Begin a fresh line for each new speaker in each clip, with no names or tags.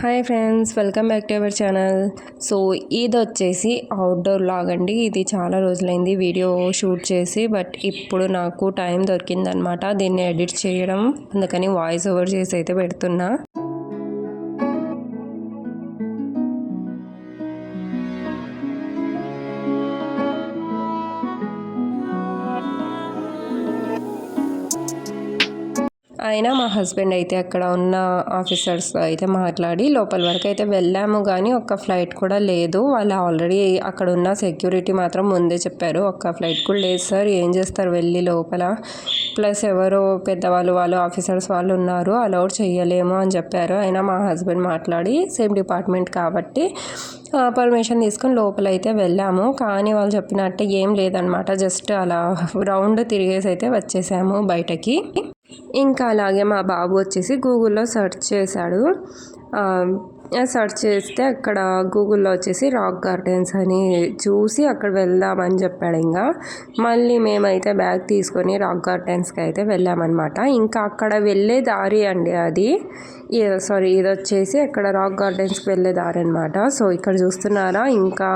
Hi friends, welcome back to our channel. So ఇది వచ్చేసి outdoor log అండి. ఇది చాలా రోజులైంది వీడియో షూట్ చేసి, బట్ ఇప్పుడు నాకు టైం దొరికిందనమాట దీన్ని ఎడిట్ చేయడం. అందుకని వాయిస్ ఓవర్ చేసి అయితే పెడుతున్నా. అయినా మా హస్బెండ్ అయితే అక్కడ ఉన్న ఆఫీసర్స్ అయితే మాట్లాడి లోపల వరకు అయితే వెళ్ళాము, కానీ ఒక్క ఫ్లైట్ కూడా లేదు. వాళ్ళు ఆల్రెడీ అక్కడ ఉన్న సెక్యూరిటీ మాత్రం ముందే చెప్పారు, ఒక్క ఫ్లైట్ కూడా లేదు సార్, ఏం చేస్తారు వెళ్ళి లోపల, ప్లస్ ఎవరో పెద్దవాళ్ళు వాళ్ళు ఆఫీసర్స్ వాళ్ళు ఉన్నారు, అలౌడ్ చేయలేము అని చెప్పారు. అయినా మా హస్బెండ్ మాట్లాడి సేమ్ డిపార్ట్మెంట్ కాబట్టి పర్మిషన్ తీసుకొని లోపలైతే వెళ్ళాము. కానీ వాళ్ళు చెప్పినట్టు ఏం లేదనమాట, జస్ట్ అలా రౌండ్ తిరిగేసి అయితే వచ్చేసాము బయటకి. ఇంకా అలాగే మా బాబు వచ్చేసి గూగుల్లో సెర్చ్ చేశాడు. సెర్చ్ చేస్తే అక్కడ గూగుల్లో వచ్చేసి రాక్ గార్డెన్స్ అని చూసి అక్కడ వెళ్దామని చెప్పాడు. ఇంకా మళ్ళీ మేమైతే బ్యాగ్ తీసుకొని రాక్ గార్డెన్స్కి అయితే వెళ్ళామన్నమాట. ఇంకా అక్కడ వెళ్ళే దారి అండి అది, ఇది వచ్చేసి అక్కడ రాక్ గార్డెన్స్కి వెళ్ళే దారి అనమాట. సో ఇక్కడ చూస్తున్నారా, ఇంకా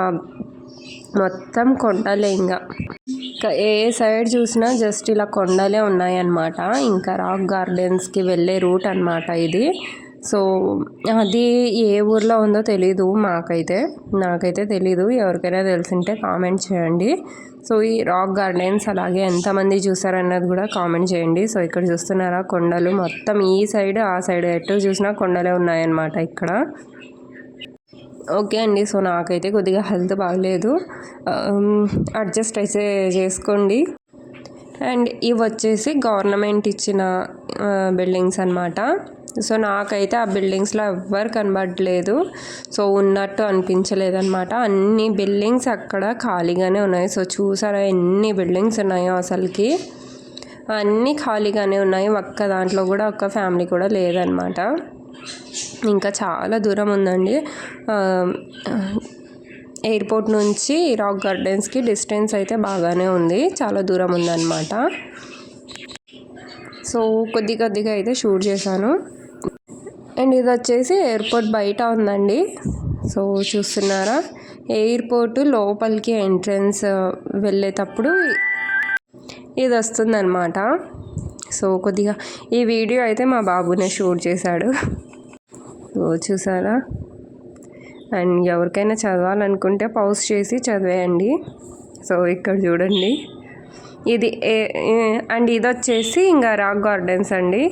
మొత్తం కొండలే, ఇంకా ఏ సైడ్ చూసినా జస్ట్ ఇలా కొండలే ఉన్నాయన్నమాట. ఇంకా రాక్ గార్డెన్స్కి వెళ్ళే రూట్ అనమాట ఇది. సో అది ఏ ఊర్లో ఉందో తెలీదు, నాకైతే తెలీదు. ఎవరికైనా తెలిసింటే కామెంట్ చేయండి. సో ఈ రాక్ గార్డెన్స్ అలాగే ఎంతమంది చూసారన్నది కూడా కామెంట్ చేయండి. సో ఇక్కడ చూస్తున్నారా కొండలు, మొత్తం ఈ సైడ్ ఆ సైడ్ ఎటు చూసినా కొండలే ఉన్నాయన్నమాట ఇక్కడ. ఓకే అండి, సో నాకైతే కొద్దిగా హెల్త్ బాగలేదు, అడ్జస్ట్ అయితే చేసుకోండి. అండ్ ఇవి వచ్చేసి గవర్నమెంట్ ఇచ్చిన బిల్డింగ్స్ అనమాట. సో నాకైతే ఆ బిల్డింగ్స్లో ఎవ్వరు కనబడలేదు, సో ఉన్నట్టు అనిపించలేదు అనమాట. అన్ని బిల్డింగ్స్ అక్కడ ఖాళీగానే ఉన్నాయి. సో చూసారా ఎన్ని బిల్డింగ్స్ ఉన్నాయో, అసలుకి అన్నీ ఖాళీగానే ఉన్నాయి. ఒక్క దాంట్లో కూడా ఒక్క ఫ్యామిలీ కూడా లేదనమాట. ఇంకా చాలా దూరం ఉందండి. ఎయిర్పోర్ట్ నుంచి రాక్ గార్డెన్స్కి డిస్టెన్స్ అయితే బాగానే ఉంది, చాలా దూరం ఉందన్నమాట. సో కొద్దిగా అయితే షూట్ చేశాను. అండ్ ఇది వచ్చేసి ఎయిర్పోర్ట్ బయట ఉందండి. సో చూస్తున్నారా, ఎయిర్పోర్ట్ లోపలికి ఎంట్రన్స్ వెళ్ళేటప్పుడు ఇది వస్తుందన్నమాట. సో కొద్దిగా ఈ వీడియో అయితే మా బాబునే షూట్ చేశాడు. చూసారా, అండ్ ఎవరికైనా చదవాలనుకుంటే పౌజ్ చేసి చదివేయండి. సో ఇక్కడ చూడండి, ఇది అండ్ ఇది వచ్చేసి ఇంకా రాక్ గార్డెన్స్ అండి.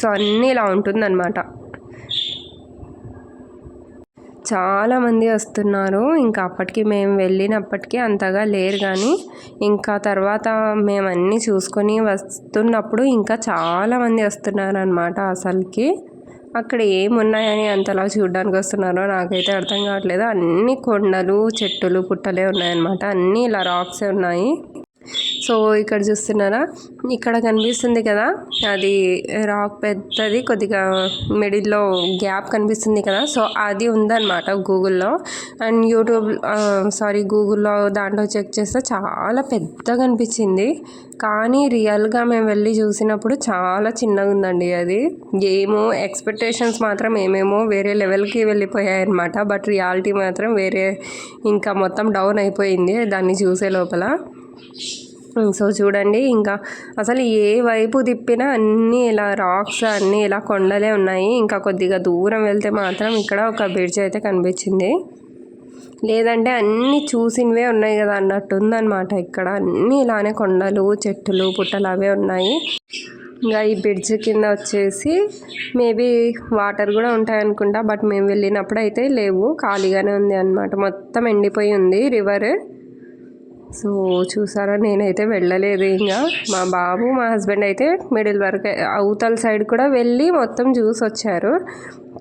సో అన్నీ ఇలా ఉంటుందన్నమాట. చాలామంది వస్తున్నారు. ఇంకా అప్పటికి మేము వెళ్ళినప్పటికీ అంతగా లేరు, కానీ ఇంకా తర్వాత మేము అన్నీ చూసుకొని వస్తున్నప్పుడు ఇంకా చాలామంది వస్తున్నారు అనమాట. అసలుకి అక్కడ ఏమున్నాయని అంతలా చూడడానికి వస్తున్నారో నాకైతే అర్థం కావట్లేదు. అన్ని కొండలు చెట్టులు పుట్టలే ఉన్నాయన్నమాట, అన్నీ ఇలా రాక్సే ఉన్నాయి. సో ఇక్కడ చూస్తున్నారా, ఇక్కడ కనిపిస్తుంది కదా, అది రాక్ పెద్దది, కొద్దిగా మిడిల్లో గ్యాప్ కనిపిస్తుంది కదా. సో అది ఉందన్నమాట గూగుల్లో. అండ్ గూగుల్లో దాంట్లో చెక్ చేస్తే చాలా పెద్దగా అనిపించింది, కానీ రియల్గా మేము వెళ్ళి చూసినప్పుడు చాలా చిన్నగా ఉందండి అది. ఎక్స్పెక్టేషన్స్ మాత్రం ఏమేమో వేరే లెవెల్కి వెళ్ళిపోయాయి అనమాట, బట్ రియాలిటీ మాత్రం వేరే, ఇంకా మొత్తం డౌన్ అయిపోయింది దాన్ని చూసే లోపల. సో చూడండి, ఇంకా అసలు ఏ వైపు తిప్పినా అన్నీ ఇలా రాక్స్, అన్నీ ఇలా కొండలే ఉన్నాయి. ఇంకా కొద్దిగా దూరం వెళ్తే మాత్రం ఇక్కడ ఒక బ్రిడ్జ్ అయితే కనిపించింది, లేదంటే అన్నీ చూసినవే ఉన్నాయి కదా అన్నట్టు ఉందన్నమాట. ఇక్కడ అన్నీ ఇలానే కొండలు చెట్టులు పుట్టలు అవే ఉన్నాయి. ఇంకా ఈ బ్రిడ్జ్ కింద వచ్చేసి మేబీ వాటర్ కూడా ఉంటాయనుకుంటా, బట్ మేము వెళ్ళినప్పుడు అయితే లేవు, ఖాళీగానే ఉంది అనమాట, మొత్తం ఎండిపోయి ఉంది రివర్. సో చూసారా, నేనైతే వెళ్ళలేదు. ఇంకా మా బాబు మా హస్బెండ్ అయితే మిడిల్ వరకు అవతల సైడ్ కూడా వెళ్ళి మొత్తం చూసి వచ్చారు,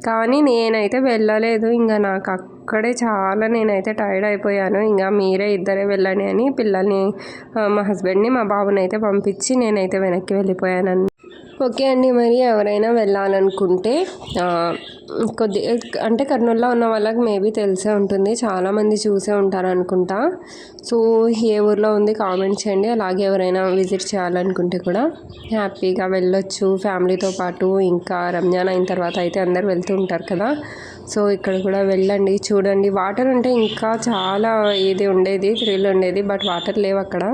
కానీ నేనైతే వెళ్ళలేదు. ఇంకా నాకు అక్కడే నేనైతే టైర్డ్ అయిపోయాను. ఇంకా మీరే ఇద్దరే వెళ్ళండి అని పిల్లల్ని, మా హస్బెండ్ని మా బాబుని అయితే పంపించి నేనైతే వెనక్కి వెళ్ళిపోయాను. ఓకే అండి. మరి ఎవరైనా వెళ్ళాలనుకుంటే కొద్ది అంటే కర్నూలులో ఉన్న వాళ్ళకి మేబీ తెలిసే ఉంటుంది. చాలామంది చూసే ఉంటారనుకుంటా. సో ఏ ఊర్లో ఉంది కామెంట్ చేయండి. అలాగే ఎవరైనా విజిట్ చేయాలనుకుంటే కూడా హ్యాపీగా వెళ్ళొచ్చు ఫ్యామిలీతో పాటు. ఇంకా రంజాన్ అయిన తర్వాత అయితే అందరు వెళ్తూ ఉంటారు కదా. సో ఇక్కడ కూడా వెళ్ళండి, చూడండి. వాటర్ ఉంటే ఇంకా చాలా ఇది ఉండేది, థ్రిల్ ఉండేది. బట్ వాటర్ లేవు అక్కడ.